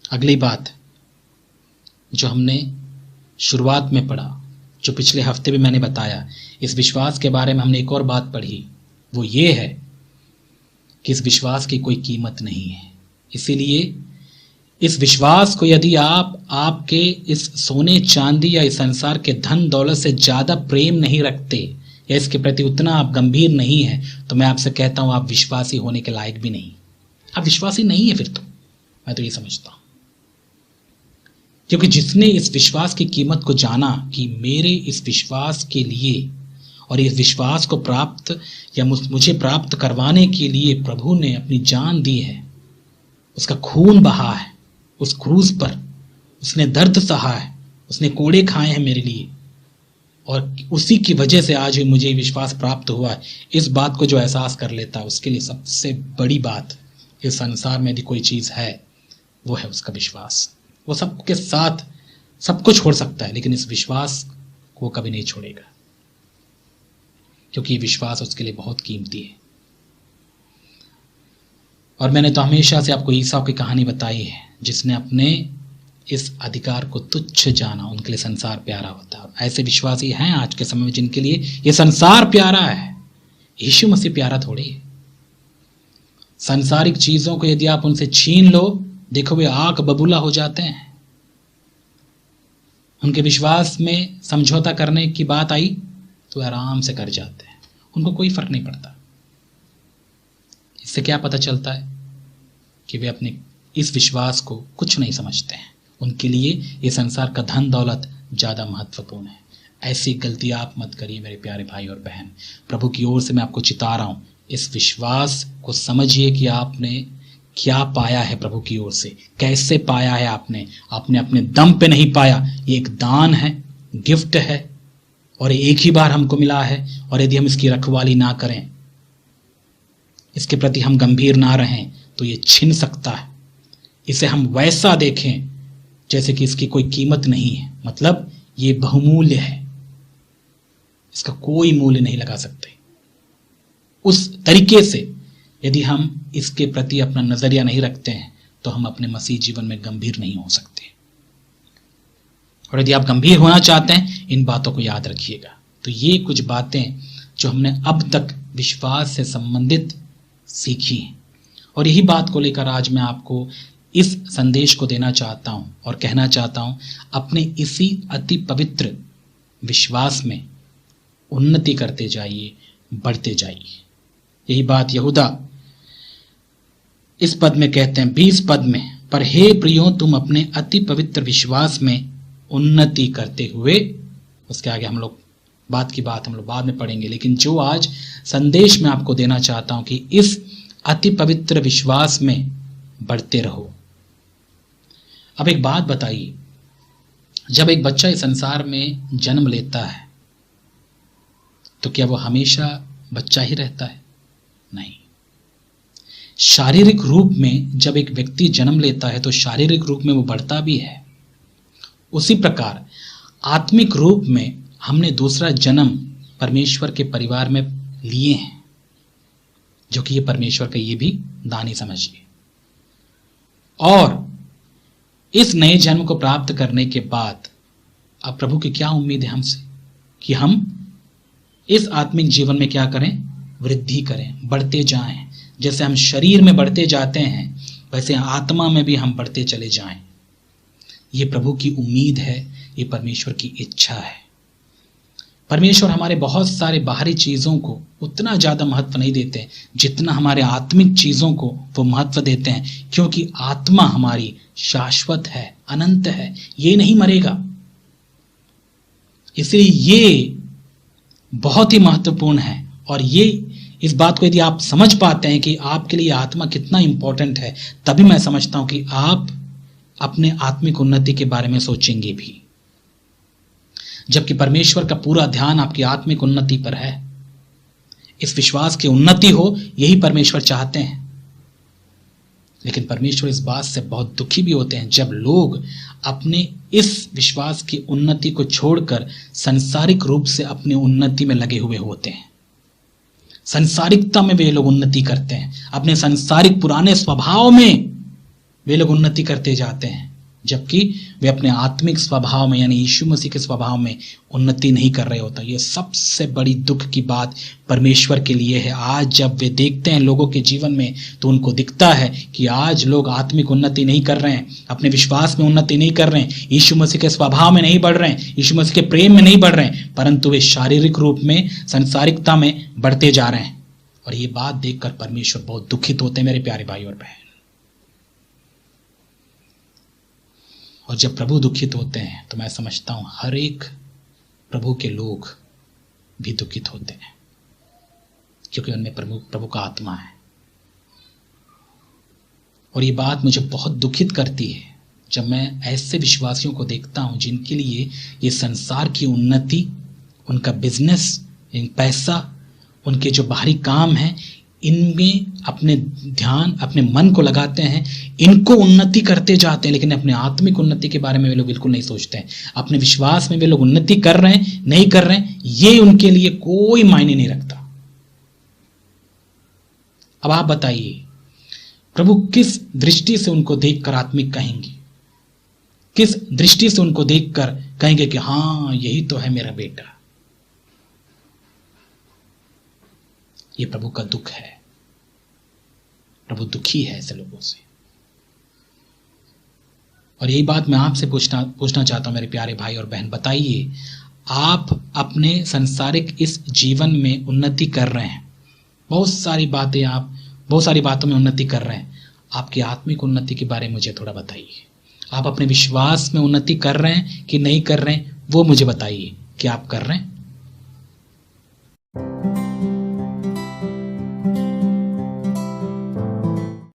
अगली बात जो हमने शुरुआत में पढ़ा, जो पिछले हफ्ते भी मैंने बताया, इस विश्वास के बारे में हमने एक और बात पढ़ी, वो ये है कि इस विश्वास की कोई कीमत नहीं है। इसीलिए इस विश्वास को यदि आप आपके इस सोने चांदी या इस संसार के धन दौलत से ज़्यादा प्रेम नहीं रखते या इसके प्रति उतना आप गंभीर नहीं है, तो मैं आपसे कहता हूँ आप विश्वासी होने के लायक भी नहीं। आप विश्वासी नहीं है फिर तो, मैं तो ये समझता हूँ। क्योंकि जिसने इस विश्वास की कीमत को जाना कि मेरे इस विश्वास के लिए और इस विश्वास को प्राप्त या मुझे प्राप्त करवाने के लिए प्रभु ने अपनी जान दी है, उसका खून बहा है उस क्रूज पर, उसने दर्द सहा है, उसने कोड़े खाए हैं मेरे लिए, और उसी की वजह से आज मुझे विश्वास प्राप्त हुआ है। इस बात को जो एहसास कर लेता है उसके लिए सबसे बड़ी बात इस संसार में यदि कोई चीज़ है वो है उसका विश्वास। वो सबके साथ सब कुछ छोड़ सकता है लेकिन इस विश्वास को कभी नहीं छोड़ेगा, क्योंकि विश्वास उसके लिए बहुत कीमती है। और मैंने तो हमेशा से आपको ईसा की कहानी बताई है, जिसने अपने इस अधिकार को तुच्छ जाना, उनके लिए संसार प्यारा होता है। और ऐसे विश्वासी हैं आज के समय में जिनके लिए ये संसार प्यारा है, यीशु मसीह प्यारा थोड़ी है। सांसारिक चीजों को यदि आप उनसे छीन लो, देखो वे आग बबूला हो जाते हैं। उनके विश्वास में समझौता करने की बात आई तो आराम से कर जाते हैं, उनको कोई फर्क नहीं पड़ता। इससे क्या पता चलता है कि वे अपने इस विश्वास को कुछ नहीं समझते हैं। उनके लिए ये संसार का धन दौलत ज़्यादा महत्वपूर्ण है। ऐसी गलती आप मत करिए मेरे प्यारे भाई और बहन। प्रभु की ओर से मैं आपको चिता रहा हूँ, इस विश्वास को समझिए कि आपने क्या पाया है प्रभु की ओर से, कैसे पाया है। आपने अपने दम पे नहीं पाया, ये एक दान है, गिफ्ट है, और एक ही बार हमको मिला है। और यदि हम इसकी रखवाली ना करें, इसके प्रति हम गंभीर ना रहें, तो ये छिन सकता है। इसे हम वैसा देखें जैसे कि इसकी कोई कीमत नहीं है, मतलब ये बहुमूल्य है, इसका कोई मूल्य नहीं लगा सकते। उस तरीके से यदि हम इसके प्रति अपना नजरिया नहीं रखते हैं तो हम अपने मसीह जीवन में गंभीर नहीं हो सकते। और यदि आप गंभीर होना चाहते हैं, इन बातों को याद रखिएगा। तो ये कुछ बातें जो हमने अब तक विश्वास से संबंधित सीखी हैं, और यही बात को लेकर आज मैं आपको इस संदेश को देना चाहता हूं और कहना चाहता हूं, अपने इसी अति पवित्र विश्वास में उन्नति करते जाइए, बढ़ते जाइए। यही बात यहूदा इस पद में कहते हैं, 20 पद में, पर हे प्रियो तुम अपने अति पवित्र विश्वास में उन्नति करते हुए। उसके आगे हम लोग बात हम लोग बाद में पढ़ेंगे, लेकिन जो आज संदेश में आपको देना चाहता हूं कि इस अति पवित्र विश्वास में बढ़ते रहो। अब एक बात बताइए, जब एक बच्चा इस संसार में जन्म लेता है तो क्या वो हमेशा बच्चा ही रहता है? नहीं। शारीरिक रूप में जब एक व्यक्ति जन्म लेता है तो शारीरिक रूप में वो बढ़ता भी है। उसी प्रकार आत्मिक रूप में हमने दूसरा जन्म परमेश्वर के परिवार में लिए हैं, जो कि ये परमेश्वर का ये भी दान ही समझिए। और इस नए जन्म को प्राप्त करने के बाद अब प्रभु की क्या उम्मीद है हमसे, कि हम इस आत्मिक जीवन में क्या करें? वृद्धि करें, बढ़ते जाएं। जैसे हम शरीर में बढ़ते जाते हैं वैसे आत्मा में भी हम बढ़ते चले जाएं। ये प्रभु की उम्मीद है, ये परमेश्वर की इच्छा है। परमेश्वर हमारे बहुत सारे बाहरी चीज़ों को उतना ज़्यादा महत्व नहीं देते जितना हमारे आत्मिक चीज़ों को वो महत्व देते हैं, क्योंकि आत्मा हमारी शाश्वत है, अनंत है, ये नहीं मरेगा। इसलिए ये बहुत ही महत्वपूर्ण है। और ये इस बात को यदि आप समझ पाते हैं कि आपके लिए आत्मा कितना इंपॉर्टेंट है, तभी मैं समझता हूं कि आप अपने आत्मिक उन्नति के बारे में सोचेंगे भी। जबकि परमेश्वर का पूरा ध्यान आपकी आत्मिक उन्नति पर है, इस विश्वास की उन्नति हो, यही परमेश्वर चाहते हैं। लेकिन परमेश्वर इस बात से बहुत दुखी भी होते हैं जब लोग अपने इस विश्वास की उन्नति को छोड़कर संसारिक रूप से अपनी उन्नति में लगे हुए होते हैं। संसारिकता में वे लोग उन्नति करते हैं, अपने संसारिक पुराने स्वभाव में वे लोग उन्नति करते जाते हैं, जबकि वे अपने आत्मिक स्वभाव में यानी यीशु मसीह के स्वभाव में उन्नति नहीं कर रहे होता। ये सबसे बड़ी दुख की बात परमेश्वर के लिए है। आज जब वे देखते हैं लोगों के जीवन में, तो उनको दिखता है कि आज लोग आत्मिक उन्नति नहीं कर रहे हैं, अपने विश्वास में उन्नति नहीं कर रहे हैं, यीशु मसीह के स्वभाव में नहीं बढ़ रहे हैं, यीशु मसीह के प्रेम में नहीं बढ़ रहे हैं, परंतु वे शारीरिक रूप में, सांसारिकता में बढ़ते जा रहे हैं। और ये बात देखकर परमेश्वर बहुत दुखित होते हैं मेरे प्यारे भाई और बहन। और जब प्रभु दुखित होते हैं तो मैं समझता हूं हर एक प्रभु के लोग भी दुखित होते हैं, क्योंकि उनमें प्रभु का आत्मा है। और ये बात मुझे बहुत दुखित करती है जब मैं ऐसे विश्वासियों को देखता हूं जिनके लिए ये संसार की उन्नति, उनका बिजनेस, पैसा, उनके जो बाहरी काम हैं, इनमें अपने ध्यान, अपने मन को लगाते हैं, इनको उन्नति करते जाते हैं, लेकिन अपने आत्मिक उन्नति के बारे में वे लोग बिल्कुल नहीं सोचते हैं। अपने विश्वास में वे लोग उन्नति कर रहे हैं, नहीं कर रहे हैं, ये उनके लिए कोई मायने नहीं रखता। अब आप बताइए, प्रभु किस दृष्टि से उनको देखकर आत्मिक कहेंगे? किस दृष्टि से उनको देखकर कहेंगे कि हाँ, यही तो है मेरा बेटा? ये प्रभु का दुख है। प्रभु दुखी है ऐसे लोगों से। और यही बात मैं आपसे पूछना चाहता हूं मेरे प्यारे भाई और बहन। बताइए, आप अपने संसारिक इस जीवन में उन्नति कर रहे हैं, बहुत सारी बातों में उन्नति कर रहे हैं। आपकी आत्मिक उन्नति के बारे में मुझे थोड़ा बताइए। आप अपने विश्वास में उन्नति कर रहे हैं कि नहीं कर रहे हैं, वो मुझे बताइए कि आप कर रहे हैं।